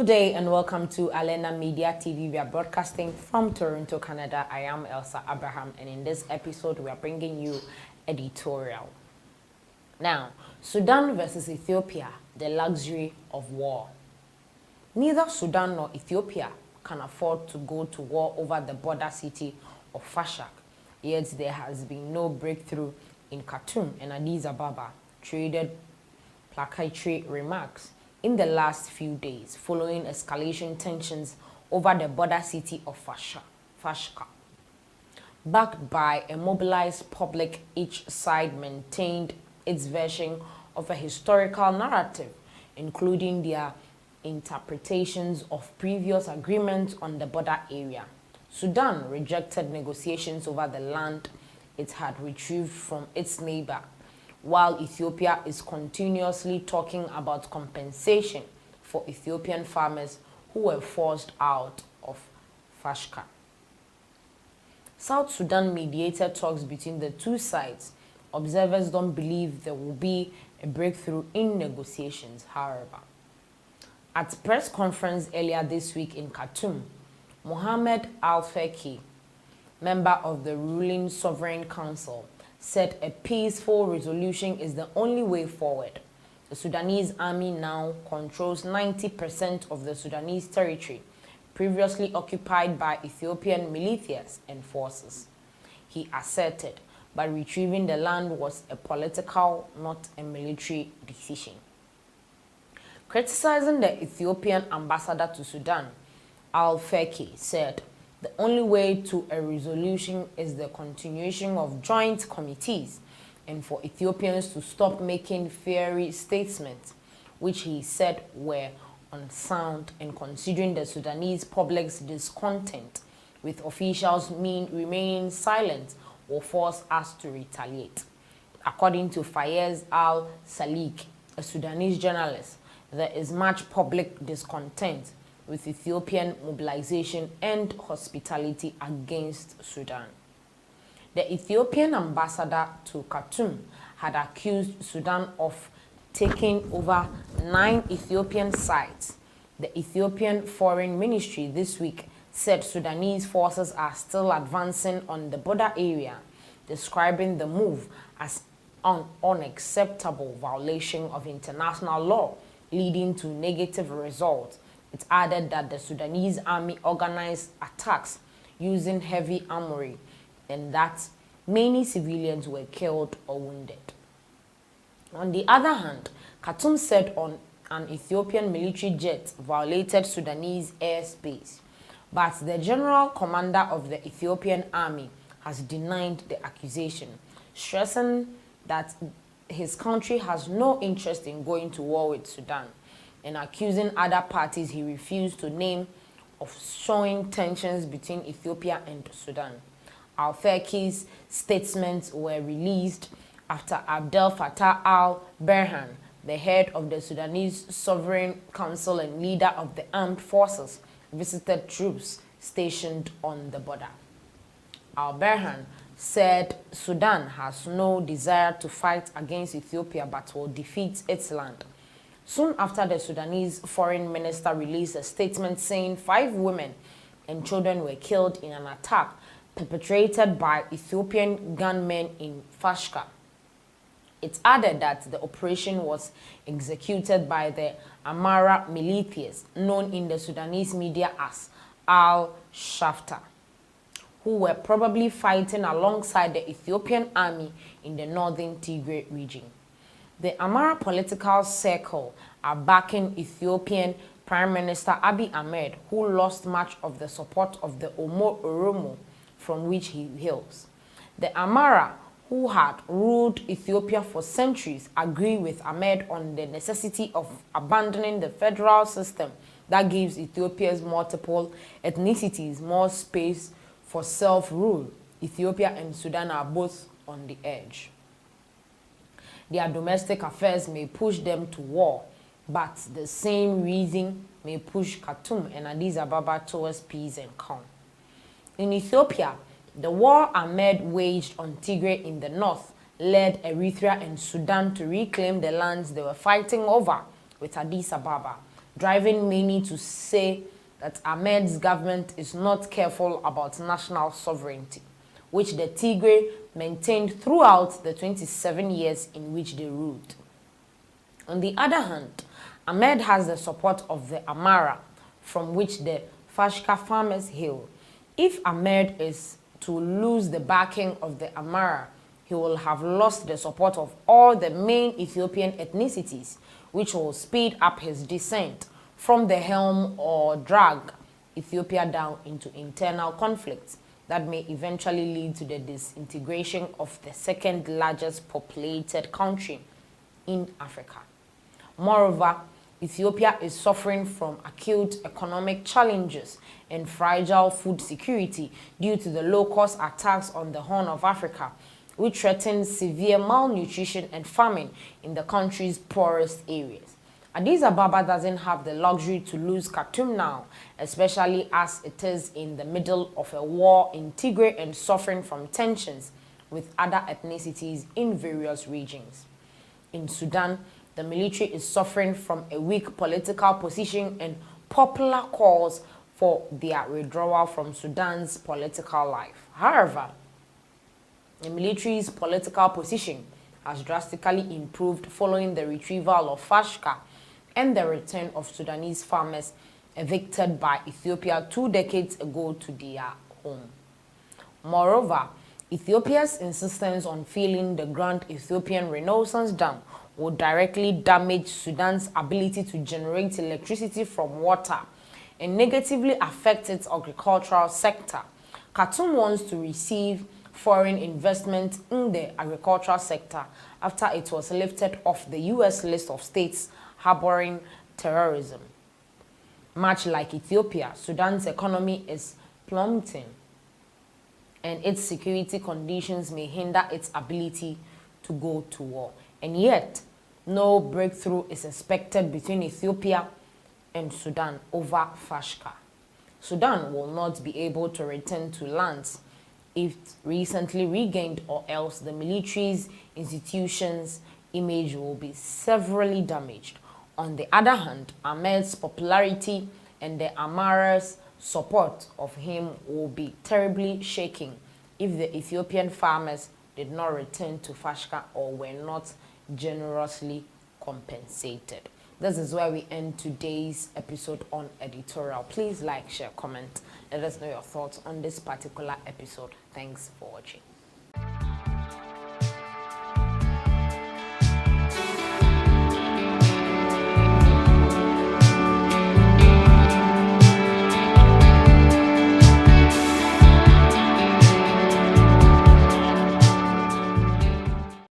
day and welcome to Alena Media TV. We are broadcasting from Toronto, Canada. I am Elsa Abraham, and in this episode we are bringing you editorial. Now, Sudan versus Ethiopia, the luxury of war. Neither Sudan nor Ethiopia can afford to go to war over the border city of Fashak, yet there has been no breakthrough in Khartoum and Addis Ababa traded placatory remarks in the last few days following escalation tensions over the border city of Fashka. Backed by a mobilized public, each side maintained its version of a historical narrative, including their interpretations of previous agreements on the border area. Sudan rejected negotiations over the land it had retrieved from its neighbor, while Ethiopia is continuously talking about compensation for Ethiopian farmers who were forced out of Fashka. South Sudan mediated talks between the two sides. Observers don't believe there will be a breakthrough in negotiations, however. At a press conference earlier this week in Khartoum, Mohamed Al-Feki, member of the ruling Sovereign Council, said a peaceful resolution is the only way forward. The Sudanese army now controls 90% of the Sudanese territory, previously occupied by Ethiopian militias and forces. He asserted, but retrieving the land was a political, not a military decision. Criticizing the Ethiopian ambassador to Sudan, Al-Feki said, the only way to a resolution is the continuation of joint committees and for Ethiopians to stop making fiery statements, which he said were unsound, and considering the Sudanese public's discontent with officials remaining silent will force us to retaliate. According to Fayez Al-Salik, a Sudanese journalist, there is much public discontent with Ethiopian mobilization and hospitality against Sudan. The Ethiopian ambassador to Khartoum had accused Sudan of taking over 9 Ethiopian sites. The Ethiopian Foreign Ministry this week said Sudanese forces are still advancing on the border area, describing the move as an unacceptable violation of international law, leading to negative results. It added that the Sudanese army organized attacks using heavy armory and that many civilians were killed or wounded. On the other hand, Khartoum said an Ethiopian military jet violated Sudanese airspace, but the general commander of the Ethiopian army has denied the accusation, stressing that his country has no interest in going to war with Sudan, and accusing other parties he refused to name of showing tensions between Ethiopia and Sudan. Al-Feki's statements were released after Abdel Fattah al-Burhan, the head of the Sudanese Sovereign Council and leader of the armed forces, visited troops stationed on the border. Al-Burhan said Sudan has no desire to fight against Ethiopia but will defeat its land. Soon after, the Sudanese foreign minister released a statement saying 5 women and children were killed in an attack perpetrated by Ethiopian gunmen in Fashka. It added that the operation was executed by the Amara militias, known in the Sudanese media as Al-Shafta, who were probably fighting alongside the Ethiopian army in the northern Tigray region. The Amara political circle are backing Ethiopian Prime Minister Abiy Ahmed, who lost much of the support of the Oromo from which he hails. The Amara, who had ruled Ethiopia for centuries, agree with Ahmed on the necessity of abandoning the federal system that gives Ethiopia's multiple ethnicities more space for self-rule. Ethiopia and Sudan are both on the edge. Their domestic affairs may push them to war, but the same reason may push Khartoum and Addis Ababa towards peace and calm. In Ethiopia, the war Ahmed waged on Tigray in the north led Eritrea and Sudan to reclaim the lands they were fighting over, with Addis Ababa driving many to say that Ahmed's government is not careful about national sovereignty, which the Tigray maintained throughout the 27 years in which they ruled. On the other hand, Ahmed has the support of the Amara, from which the Fashka farmers hail. If Ahmed is to lose the backing of the Amara, he will have lost the support of all the main Ethiopian ethnicities, which will speed up his descent from the helm or drag Ethiopia down into internal conflicts that may eventually lead to the disintegration of the second largest populated country in Africa. Moreover, Ethiopia is suffering from acute economic challenges and fragile food security due to the low-cost attacks on the Horn of Africa, which threaten severe malnutrition and famine in the country's poorest areas. Addis Ababa doesn't have the luxury to lose Khartoum now, especially as it is in the middle of a war in Tigray and suffering from tensions with other ethnicities in various regions. In Sudan, the military is suffering from a weak political position and popular calls for their withdrawal from Sudan's political life. However, the military's political position has drastically improved following the retrieval of Fashka and the return of Sudanese farmers evicted by Ethiopia 2 decades ago to their home. Moreover, Ethiopia's insistence on filling the Grand Ethiopian Renaissance Dam will directly damage Sudan's ability to generate electricity from water and negatively affect its agricultural sector. Khartoum wants to receive foreign investment in the agricultural sector after it was lifted off the U.S. list of states harboring terrorism. Much like Ethiopia, Sudan's economy is plummeting, and its security conditions may hinder its ability to go to war. And yet, no breakthrough is expected between Ethiopia and Sudan over Fashka. Sudan will not be able to return to lands if recently regained, or else the military's institutions' image will be severely damaged. On the other hand, Ahmed's popularity and the Amara's support of him will be terribly shaken if the Ethiopian farmers did not return to Fashka or were not generously compensated. This is where we end today's episode on editorial. Please like, share, comment. Let us know your thoughts on this particular episode. Thanks for watching.